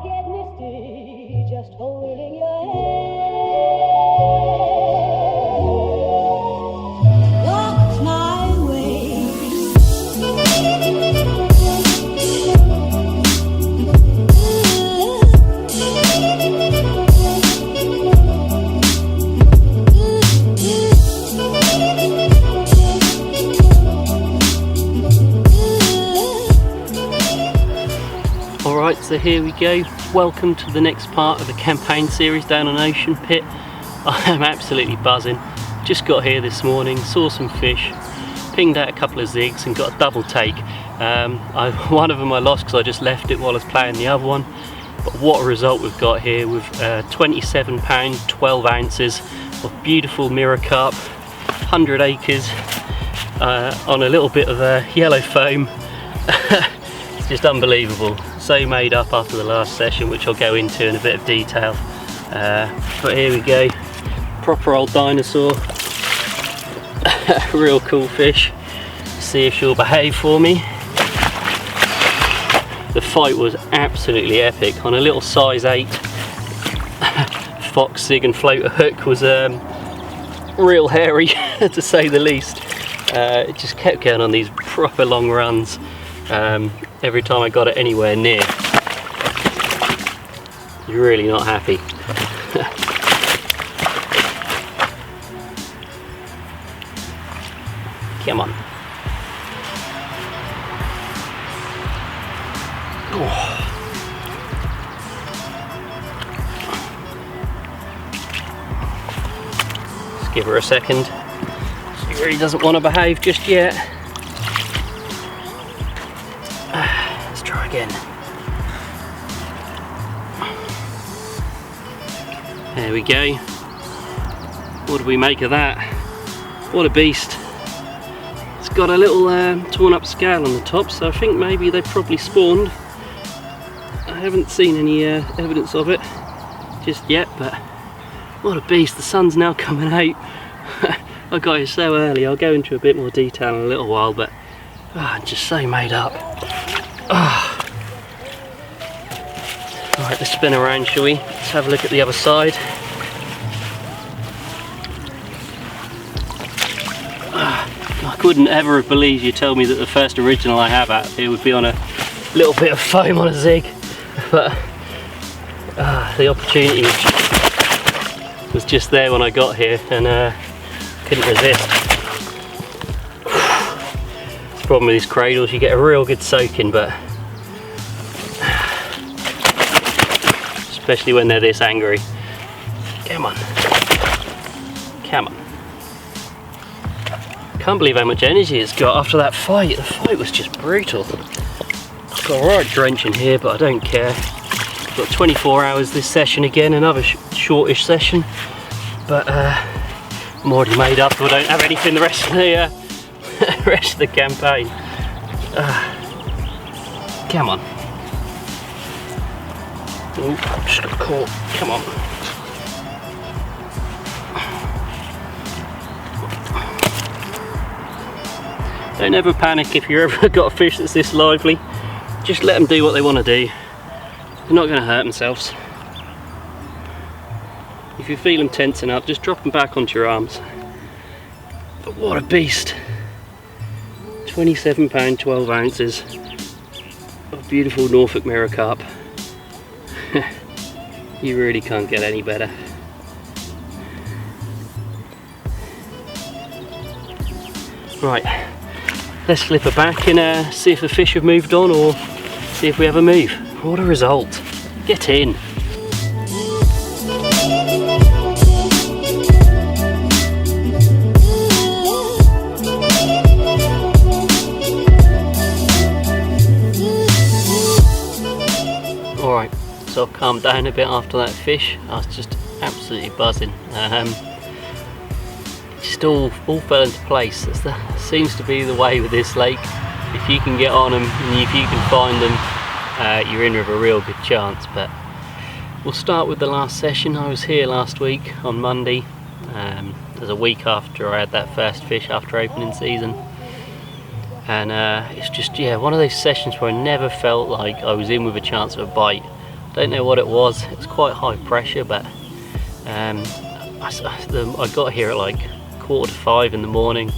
get misty just holding your hand. Walk my way. Alright, so here we go. Welcome to the next part of the campaign series down on Ocean Pit. I am absolutely buzzing. Just got here this morning, saw some fish, pinged out a couple of zigs and got a double take. One of them I lost because I just left it while I was playing the other one. But what a result we've got here with 27 pound, 12 ounces of beautiful mirror carp, 100 acres on a little bit of yellow foam. It's just unbelievable. So made up after the last session, which I'll go into in a bit of detail. But here we go, proper old dinosaur. Real cool fish. See if she'll behave for me. The fight was absolutely epic on a little size 8 fox zig and floater hook. Was real hairy to say the least. It just kept going on these proper long runs. Every time I got it anywhere near. You're really not happy. Come on. Oh. Let's give her a second. She really doesn't want to behave just yet. Let's try again. There we go. What do we make of that? What a beast. It's got a little torn up scale on the top, so I think maybe they probably spawned. I haven't seen any evidence of it just yet, but what a beast. The sun's now coming out. I got here so early. I'll go into a bit more detail in a little while, but just so made up. Right, let's spin around, shall we? Let's have a look at the other side. I couldn't ever have believed you told me that the first original I have out here would be on a little bit of foam on a zig, but the opportunity was just there when I got here and couldn't resist. The problem with these cradles, you get a real good soaking, but especially when they're this angry. Come on. Come on. Can't believe how much energy it's got after that fight. The fight was just brutal. Got a right drench in here, but I don't care. Got 24 hours this session again, another shortish session. But I'm already made up, I don't have anything the rest of the rest of the campaign. Come on. Oh, just got caught. Come on. Don't ever panic if you've ever got a fish that's this lively. Just let them do what they want to do. They're not going to hurt themselves. If you feel them tensing up, just drop them back onto your arms. But what a beast. 27 pound, 12 ounces of beautiful Norfolk mirror carp. You really can't get any better. Right, let's flip her back and see if the fish have moved on, or see if we have a move. What a result. Get in. Alright, so I've calmed down a bit after that fish. I was just absolutely buzzing. Just all fell into place. That seems to be the way with this lake. If you can get on them and if you can find them, you're in with a real good chance. But we'll start with the last session. I was here last week on Monday. It was a week after I had that first fish after opening season. And it's just, yeah, one of those sessions where I never felt like I was in with a chance of a bite. Don't know what it was. It was quite high pressure, but I got here at like 4:45 in the morning.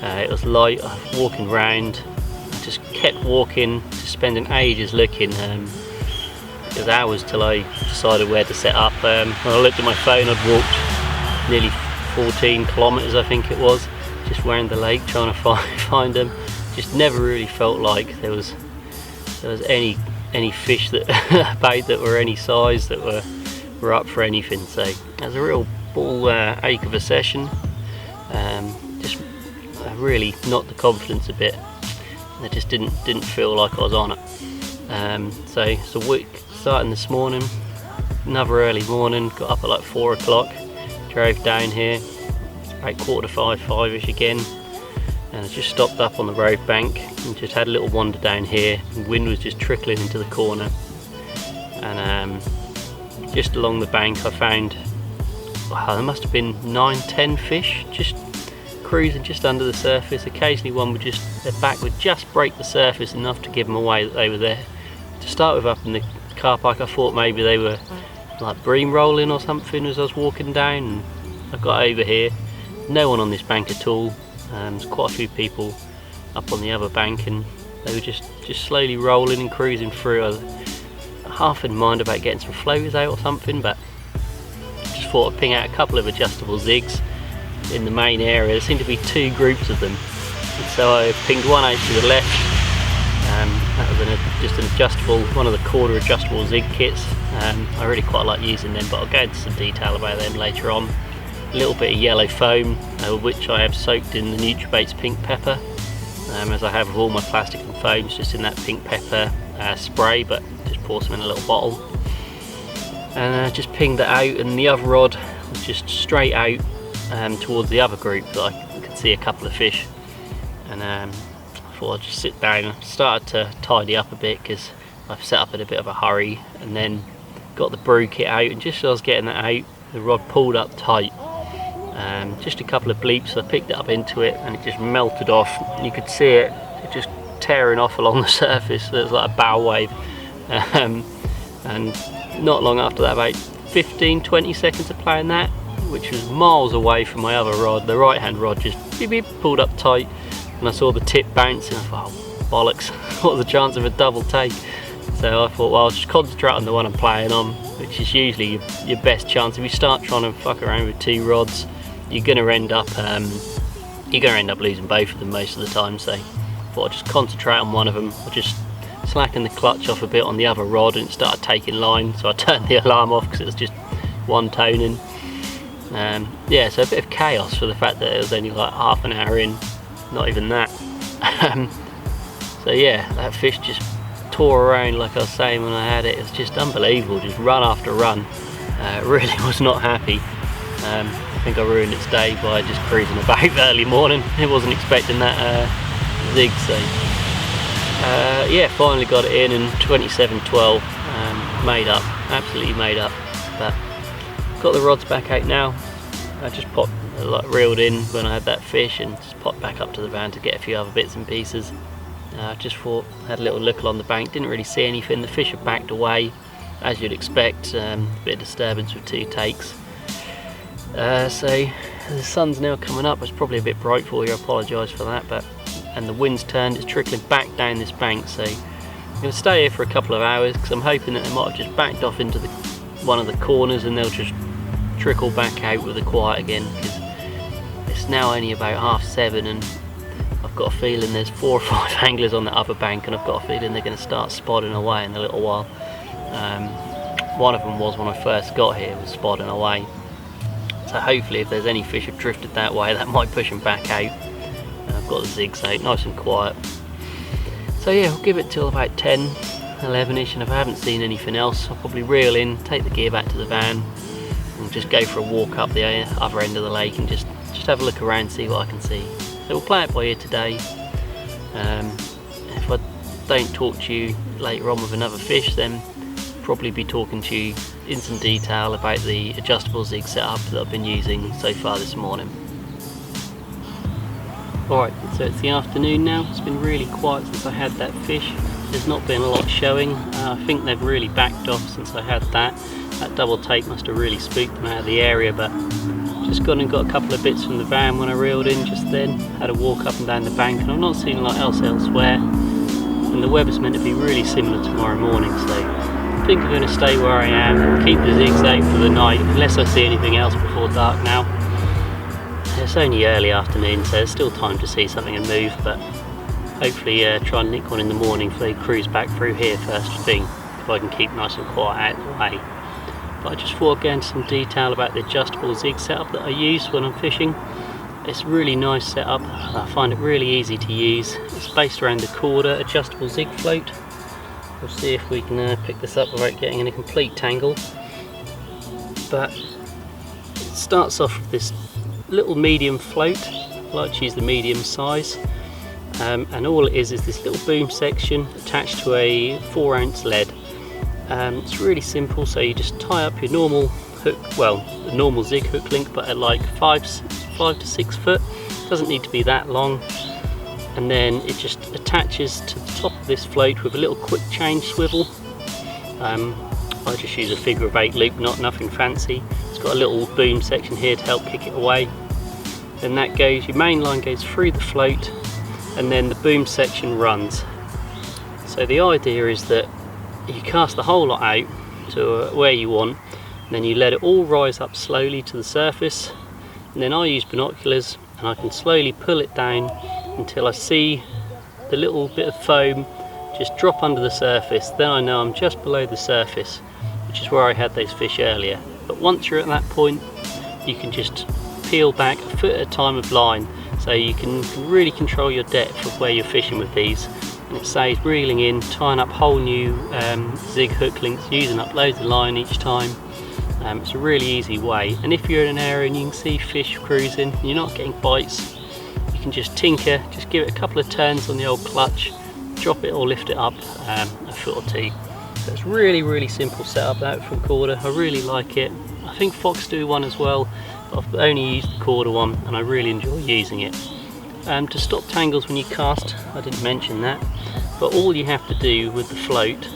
It was light. I was walking round. I just kept walking, just spending ages looking. It was hours till I decided where to set up. When I looked at my phone, I'd walked nearly 14 kilometres, I think it was, just around the lake trying to find them. Just never really felt like there was any fish that about that were any size that were up for anything. So it was a real ball ache of a session. Just really knocked the confidence a bit. I just didn't feel like I was on it. So it's a week starting this morning, another early morning. Got up at like 4 o'clock, drove down here. It's about 4:45, 5ish again, and I just stopped up on the road bank and just had a little wander down here. The wind was just trickling into the corner, and just along the bank I found, wow, there must have been 9-10 fish just cruising just under the surface. Occasionally one would just, their back would just break the surface enough to give them away that they were there. To start with, up in the car park, I thought maybe they were like bream rolling or something as I was walking down, and I got over here, no one on this bank at all. There's quite a few people up on the other bank, and they were just slowly rolling and cruising through. I was half in mind about getting some floaters out or something, but just thought I'd ping out a couple of adjustable zigs in the main area. There seemed to be two groups of them, and so I pinged one out to the left. That was just an adjustable, one of the quarter adjustable zig kits. I really quite like using them, but I'll go into some detail about them later on. A little bit of yellow foam, which I have soaked in the Nutribait's pink pepper, as I have with all my plastic and foams, just in that pink pepper spray, but just pour some in a little bottle. And I just pinged that out, and the other rod was just straight out towards the other group that I could see a couple of fish. And I thought I'd just sit down and started to tidy up a bit, because I've set up in a bit of a hurry, and then got the brew kit out, and just as I was getting that out, the rod pulled up tight. Just a couple of bleeps, so I picked it up into it, and it just melted off. You could see it just tearing off along the surface. There was like a bow wave, and not long after that, about 15-20 seconds of playing that, which was miles away from my other rod, the right hand rod just beep, beep, pulled up tight, and I saw the tip bounce, and I thought, oh, bollocks, what's the chance of a double take? So I thought, well, I'll just concentrate on the one I'm playing on, which is usually your best chance. If you start trying to fuck around with two rods, you're going to end up losing both of them most of the time. So I thought I'd just concentrate on one of them. I just slackened the clutch off a bit on the other rod, and it started taking line, so I turned the alarm off because it was just one toning. Yeah, so a bit of chaos for the fact that it was only like half an hour in, not even that. So yeah, that fish just tore around, like I was saying when I had it. It was just unbelievable, just run after run. Really was not happy. I think I ruined its day by just cruising about early morning. I wasn't expecting that zig, so yeah, finally got it in, and 27-12, made up, absolutely made up. But got the rods back out now. I just popped, like, reeled in when I had that fish, and just popped back up to the van to get a few other bits and pieces. Just thought, had a little look along the bank, didn't really see anything. The fish had backed away, as you'd expect. A bit of disturbance with two takes. So the sun's now coming up. It's probably a bit bright for you, I apologise for that, and the wind's turned, it's trickling back down this bank, so I'm going to stay here for a couple of hours, because I'm hoping that they might have just backed off into one of the corners, and they'll just trickle back out with the quiet again, because it's now only about 7:30, and I've got a feeling there's 4 or 5 anglers on the upper bank, and I've got a feeling they're going to start spodding away in a little while. One of them was when I first got here, was spodding away. So hopefully if there's any fish have drifted that way, that might push them back out. I've got the zigs out, nice and quiet. So yeah, we'll give it till about 10, 11ish, and if I haven't seen anything else, I'll probably reel in, take the gear back to the van, and just go for a walk up the other end of the lake, and just have a look around, see what I can see. So we'll play it by ear today. If I don't talk to you later on with another fish, then probably be talking to you in some detail about the adjustable zig setup that I've been using so far this morning. Alright, so it's the afternoon now. It's been really quiet since I had that fish. there's not been a lot showing. I think they've really backed off since I had that. That double take must have really spooked them out of the area, but just gone and got a couple of bits from the van when I reeled in just then. Had a walk up and down the bank, and I've not seen a lot else elsewhere. And the weather's meant to be really similar tomorrow morning, so I think I'm going to stay where I am, keep the Zigs out for the night, unless I see anything else before dark now. It's only early afternoon, so there's still time to see something and move, but hopefully try and nick one in the morning if they cruise back through here first thing, if I can keep nice and quiet out of the way. But I just thought I'd go into some detail about the adjustable Zig setup that I use when I'm fishing. It's a really nice setup. I find it really easy to use. It's based around the Corda adjustable Zig float. We'll see if we can pick this up without getting in a complete tangle. But it starts off with this little medium float. I like to use the medium size. And all it is this little boom section attached to a 4-ounce lead. It's really simple, so you just tie up your normal hook, well, the normal Zig hook link, but at like 5 to 6 foot. Doesn't need to be that long. And then it just attaches to the top of this float with a little quick change swivel. I just use a figure of 8 loop, nothing fancy. It's got a little boom section here to help kick it away. Then that goes, your main line goes through the float, and then the boom section runs. So the idea is that you cast the whole lot out to where you want, and then you let it all rise up slowly to the surface, and then I use binoculars and I can slowly pull it down until I see the little bit of foam just drop under the surface. Then I know I'm just below the surface, which is where I had those fish earlier. But once you're at that point, you can just peel back a foot at a time of line, so you can really control your depth of where you're fishing with these. And it saves reeling in, tying up whole new Zig hook links, using up loads of line each time. It's a really easy way, and if you're in an area and you can see fish cruising and you're not getting bites, you can just tinker, just give it a couple of turns on the old clutch, drop it or lift it up a foot or two. So it's really simple setup that from Corda. I really like it. I think Fox do one as well, but I've only used the Corda one and I really enjoy using it. To stop tangles when you cast, I didn't mention that, but all you have to do with the float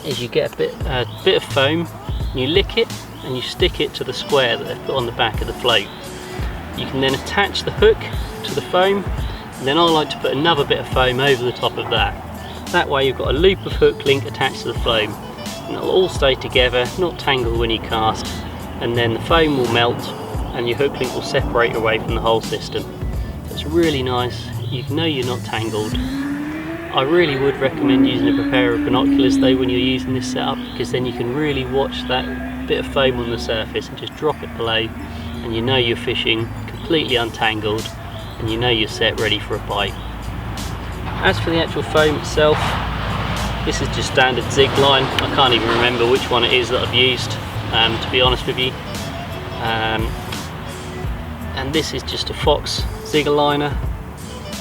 is you get a bit of foam, you lick it and you stick it to the square that they've put on the back of the float. You can then attach the hook to the foam, and then I like to put another bit of foam over the top of that. That way you've got a loop of hook link attached to the foam, and it'll all stay together, not tangle when you cast, and then the foam will melt and your hook link will separate away from the whole system. So it's really nice, you know you're not tangled. I really would recommend using a pair of binoculars though when you're using this setup, because then you can really watch that bit of foam on the surface and just drop it below, and you know you're fishing completely untangled and you know you're set ready for a bite. As for the actual foam itself, this is just standard Zig line. I can't even remember which one it is that I've used, to be honest with you. And this is just a Fox Zig liner.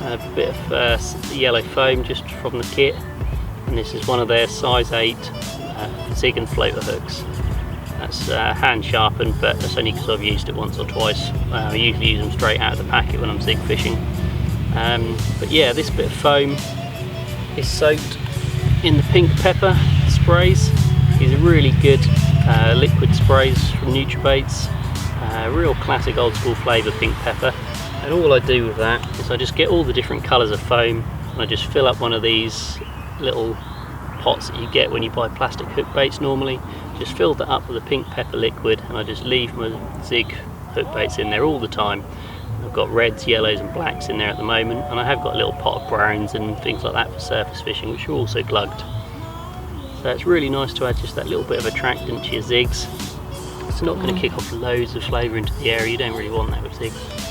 A bit of yellow foam just from the kit, and this is one of their size 8 Zig and floater hooks. That's hand sharpened, but that's only because I've used it once or twice. I usually use them straight out of the packet when I'm Zig fishing. But yeah, this bit of foam is soaked in the pink pepper sprays. These are really good liquid sprays from Nutribaits. Real classic old school flavour pink pepper. And all I do with that is I just get all the different colours of foam and I just fill up one of these little pots that you get when you buy plastic hook baits normally. Just fill that up with a pink pepper liquid, and I just leave my Zig hook baits in there all the time. I've got reds, yellows and blacks in there at the moment, and I have got a little pot of browns and things like that for surface fishing, which are also glugged. So it's really nice to add just that little bit of attractant to your Zigs. It's not going to kick off loads of flavour into the area, you don't really want that with Zigs.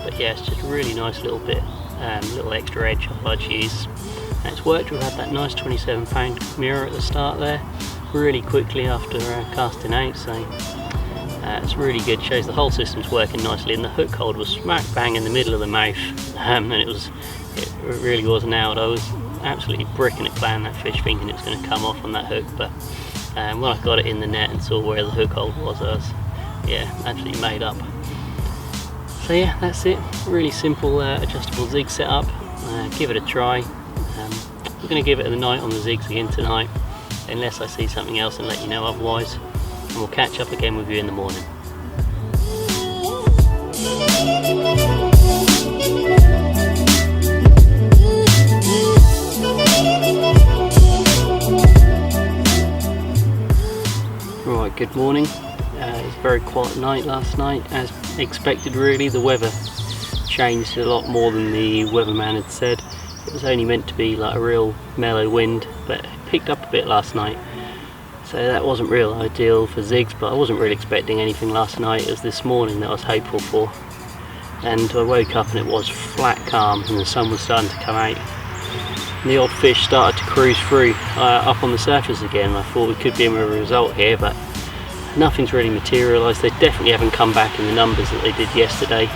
But yeah, it's just a really nice little bit, little extra edge I like to use. And it's worked. We've had that nice 27-pound mirror at the start there, really quickly after casting out, so it's really good. Shows the whole system's working nicely, and the hook hold was smack bang in the middle of the mouth, and it really was nailed. I was absolutely bricking it playing that fish, thinking it was going to come off on that hook, but when I got it in the net and saw where the hook hold was, I was absolutely made up. So yeah, that's it. Really simple adjustable Zig setup. Give it a try. we're going to give it a night on the Zigs again tonight, unless I see something else and let you know otherwise, and we'll catch up again with you in the morning. Right, good morning. It's a very quiet night last night, as expected really. The weather changed a lot more than the weatherman had said. It was only meant to be like a real mellow wind, but it picked up a bit last night. So that wasn't real ideal for Zigs, but I wasn't really expecting anything last night. It was this morning that I was hopeful for. And I woke up and it was flat calm and the sun was starting to come out. And the odd fish started to cruise through up on the surface again. I thought we could be in with a result here, but nothing's really materialised. They definitely haven't come back in the numbers that they did yesterday,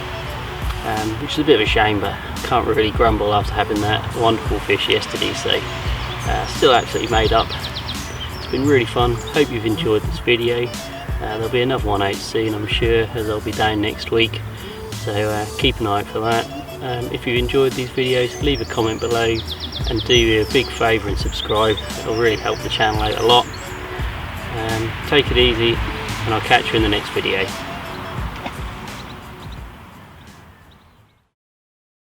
which is a bit of a shame, but I can't really grumble after having that wonderful fish yesterday. So still absolutely made up. It's been really fun. Hope you've enjoyed this video. There'll be another one out soon, I'm sure, as I'll be down next week. So keep an eye out for that. If you've enjoyed these videos, leave a comment below and do me a big favour and subscribe. It'll really help the channel out a lot. Take it easy, and I'll catch you in the next video.